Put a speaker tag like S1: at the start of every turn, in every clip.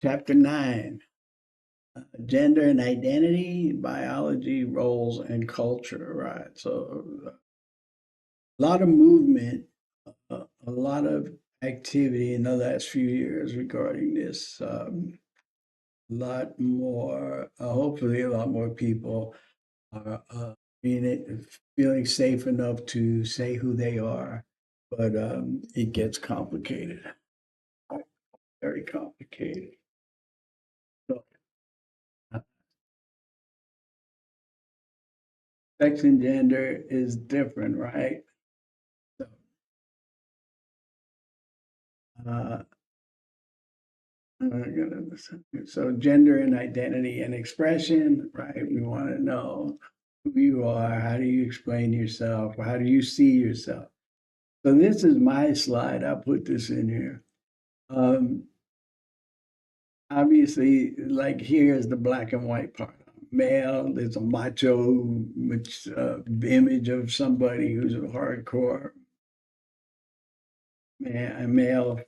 S1: Chapter 9, Gender and Identity, Biology, Roles, and Culture, right? So, a lot of movement, a lot of activity in the last few years regarding this. A lot more, hopefully, a lot more people are feeling safe enough to say who they are, but it gets complicated, very complicated. So, uh, sex and gender is different, right? So, uh, so gender and identity and expression, right? We want to know who you are. How do you explain yourself? How do you see yourself? So this is my slide. I put this in here. Um, Obviously, like here's the black and white part. Male, there's a macho which, image of somebody who's a hardcore man, a male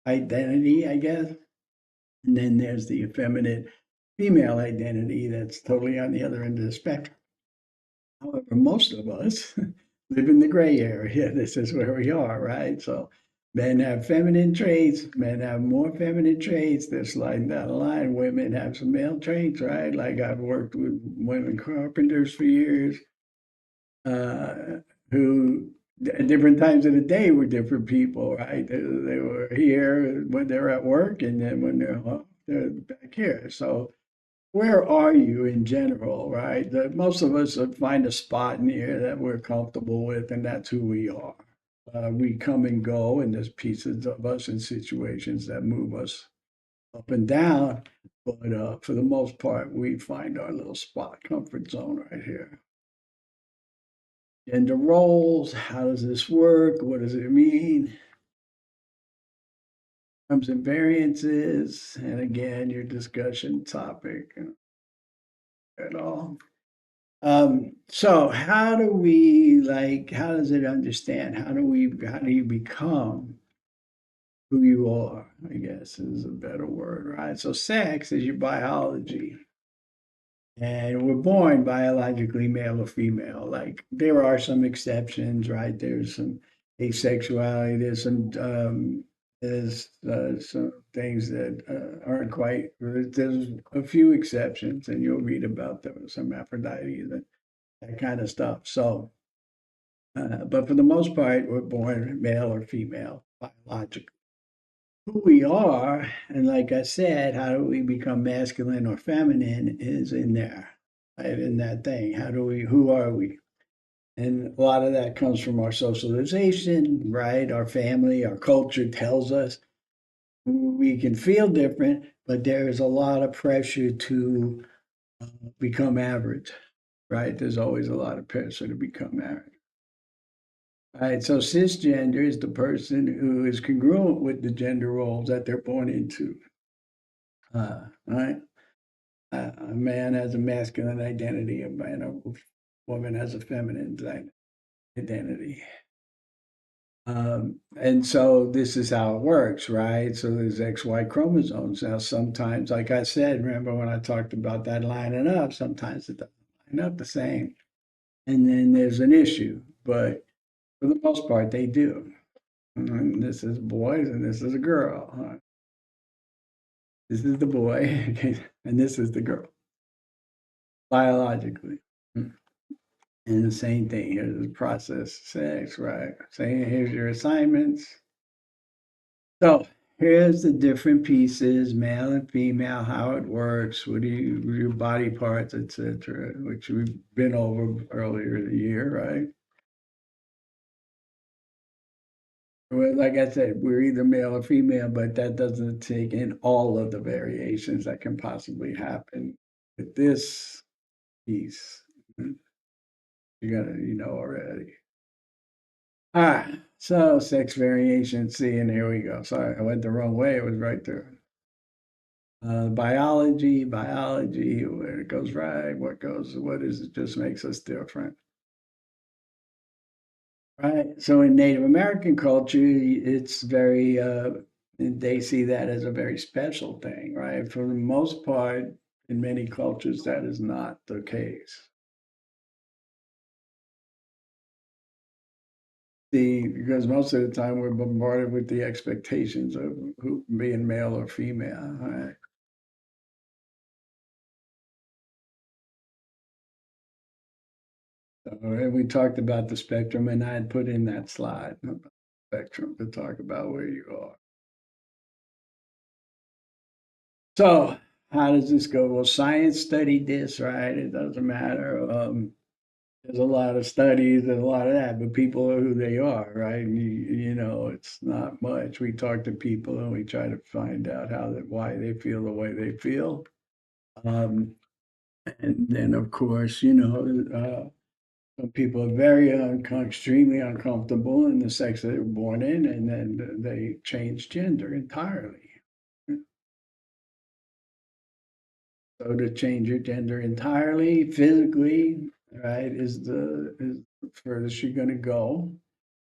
S1: identity, I guess. And then there's the effeminate female identity that's totally on the other end of the spectrum. However, most of us live in the gray area. This is where we are, right? So men have feminine traits, men have more feminine traits. They're sliding down the line. Women have some male traits, right? Like I've worked with women carpenters for years, who at different times of the day were different people, right? They were here when they're at work, and then when they're home, they're back here. So where are you in general, right? Most of us find a spot in here that we're comfortable with, and that's who we are. We come and go, and there's pieces of us in situations that move us up and down. But for the most part, we find our little spot, comfort zone right here. Gender roles, how does this work? What does it mean? Terms and variances, and again, your discussion topic at all. So how do we how does it understand? How do you become who you are? I guess is a better word, right? So sex is your biology. And we're born biologically male or female. Like there are some exceptions, right? There's some asexuality, there's some things that aren't quite, there's a few exceptions, and you'll read about them, some Aphrodite, that kind of stuff. So, but for the most part, we're born male or female biologically. Who we are, and like I said, how do we become masculine or feminine is in there, right? In that thing. Who are we? And a lot of that comes from our socialization, right? Our family, our culture tells us we can feel different, but there is a lot of pressure to become average, right? There's always a lot of pressure to become average. Right, so cisgender is the person who is congruent with the gender roles that they're born into. Right, a man has a masculine identity, a woman has a feminine identity. And so this is how it works, right? So there's XY chromosomes. Now, sometimes, like I said, remember when I talked about that lining up, sometimes it doesn't line up the same. And then there's an issue, but for the most part, they do. And this is boys and this is a girl. This is the boy, okay, and this is the girl, biologically. And the same thing, here's the process, sex, right? Saying here's your assignments. So here's the different pieces, male and female, how it works, your body parts, etc., which we've been over earlier in the year, right? Well, like I said, we're either male or female, but that doesn't take in all of the variations that can possibly happen with this piece. You know already. So sex variation. See, and here we go. Sorry, I went the wrong way. It was right there. Biology, where it goes right, what is it just makes us different. Right. So in Native American culture, it's very And they see that as a very special thing, right? For the most part, in many cultures, that is not the case. Because most of the time we're bombarded with the expectations of who being male or female, right? So, and we talked about the spectrum, and I had put in that slide about the spectrum to talk about where you are. So, how does this go? Well, science studied this, right? It doesn't matter. There's a lot of studies and a lot of that, but people are who they are, right? And you know, it's not much. We talk to people and we try to find out why they feel the way they feel. Um, and then, of course, some people are extremely uncomfortable in the sex that they were born in, and then they change gender entirely. So to change your gender entirely, physically, right, is the furthest you're going to go.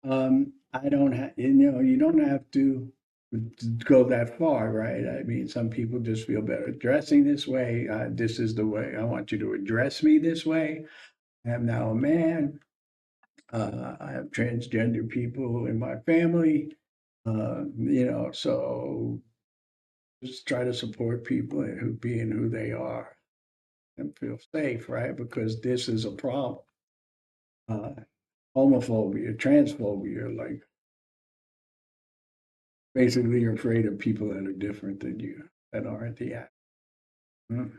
S1: I don't have, you don't have to go that far, right? I mean, some people just feel better dressing this way. This is the way I want you to address me this way. I am now a man. I have transgender people in my family. So just try to support people who being who they are and feel safe, right? Because this is a problem. Uh, Homophobia, transphobia, like basically you're afraid of people that are different than you, that aren't the act. Mm.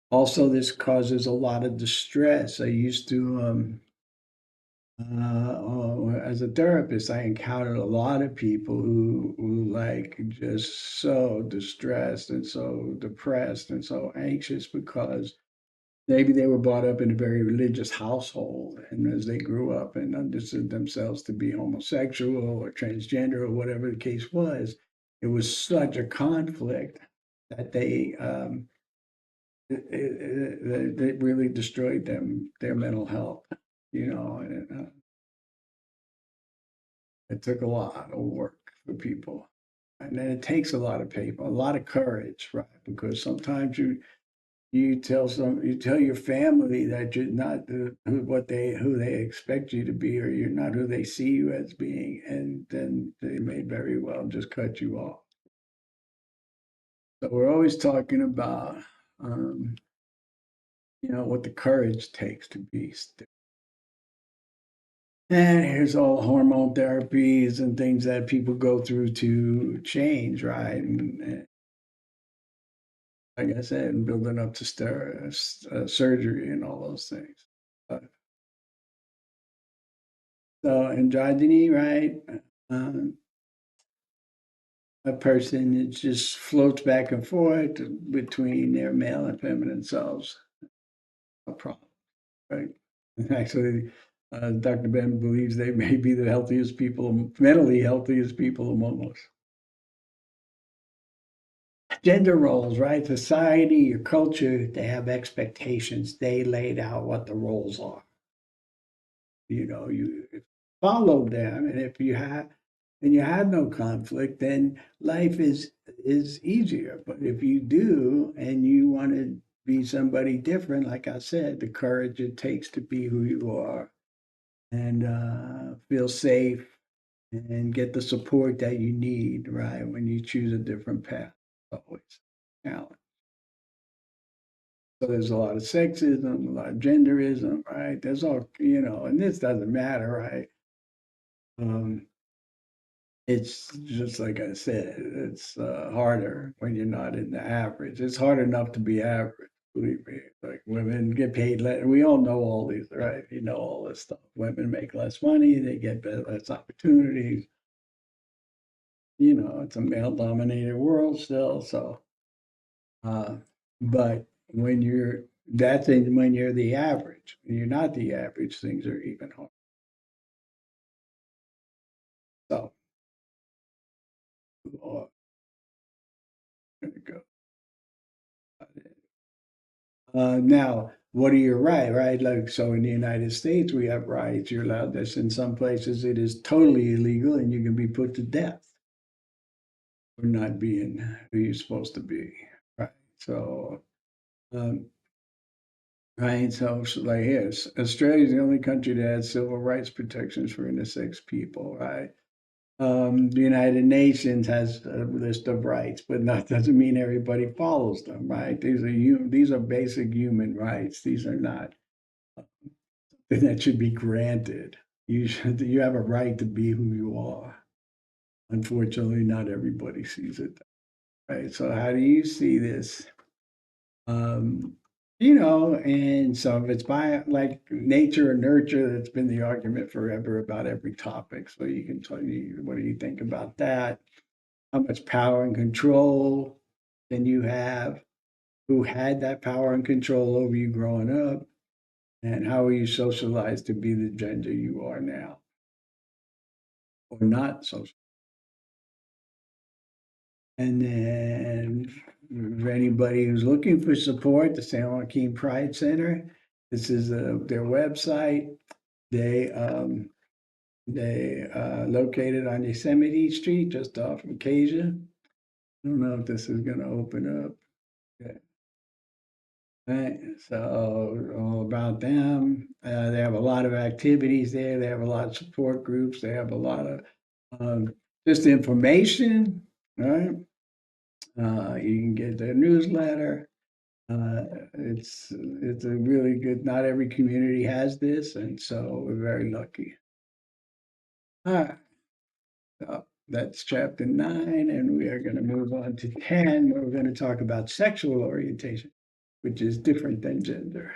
S1: Also, this causes a lot of distress. I used to, as a therapist, I encountered a lot of people who like just so distressed and so depressed and so anxious because maybe they were brought up in a very religious household, and as they grew up and understood themselves to be homosexual or transgender or whatever the case was, it was such a conflict that it really destroyed their mental health. It took a lot of work for people, and then it takes a lot of people, a lot of courage, right? Because sometimes you tell your family that you're not who they expect you to be, or you're not who they see you as being, and then they may very well just cut you off. So we're always talking about um, what the courage takes to be still. And here's all hormone therapies and things that people go through to change, right? And like I said, and building up to surgery and all those things. Uh, So androgyny, right? Um, a person that just floats back and forth between their male and feminine selves. A problem, right? Actually, Dr. Ben believes they may be the healthiest people, mentally healthiest people among us. Gender roles, right? Society, your culture, they have expectations. They laid out what the roles are. You follow them, and if you have and you have no conflict, then life is easier. But if you do and you want to be somebody different, like I said, the courage it takes to be who you are and feel safe and get the support that you need, right? When you choose a different path, always challenge. So there's a lot of sexism, a lot of genderism, right? There's all, and this doesn't matter, right? Um, It's just like I said, it's harder when you're not in the average. It's hard enough to be average, believe me. Like women get paid less. We all know all these, right? You know all this stuff. Women make less money, they get less opportunities. It's a male-dominated world still. So, uh, but when you're the average. When you're not the average, things are even harder. So, there you go. Now, what are your right? Right, like so in the United States, we have rights. You're allowed this. In some places, it is totally illegal, and you can be put to death. for not being who you're supposed to be, right? So, um, right. So like here, Australia is the only country that has civil rights protections for intersex people, right? The United Nations has a list of rights, but that doesn't mean everybody follows them, right? These are basic human rights. These are not that should be granted. You have a right to be who you are. Unfortunately, not everybody sees it, right? So how do you see this? Um, and some of it's by like nature or nurture. That's been the argument forever about every topic. So you can tell me, what do you think about that? How much power and control can you have? Who had that power and control over you growing up? And how are you socialized to be the gender you are now or not social? And then for anybody who's looking for support, the San Joaquin Pride Center, this is their website. They located on Yosemite Street, just off of Acacia. I don't know if this is going to open up. Yeah. Right. So all about them. They have a lot of activities there. They have a lot of support groups. They have a lot of just information. Right. You can get their newsletter. It's a really good. Not every community has this, and so we're very lucky. All right. So that's chapter 9, and we are going to move on to 10, where we're going to talk about sexual orientation, which is different than gender.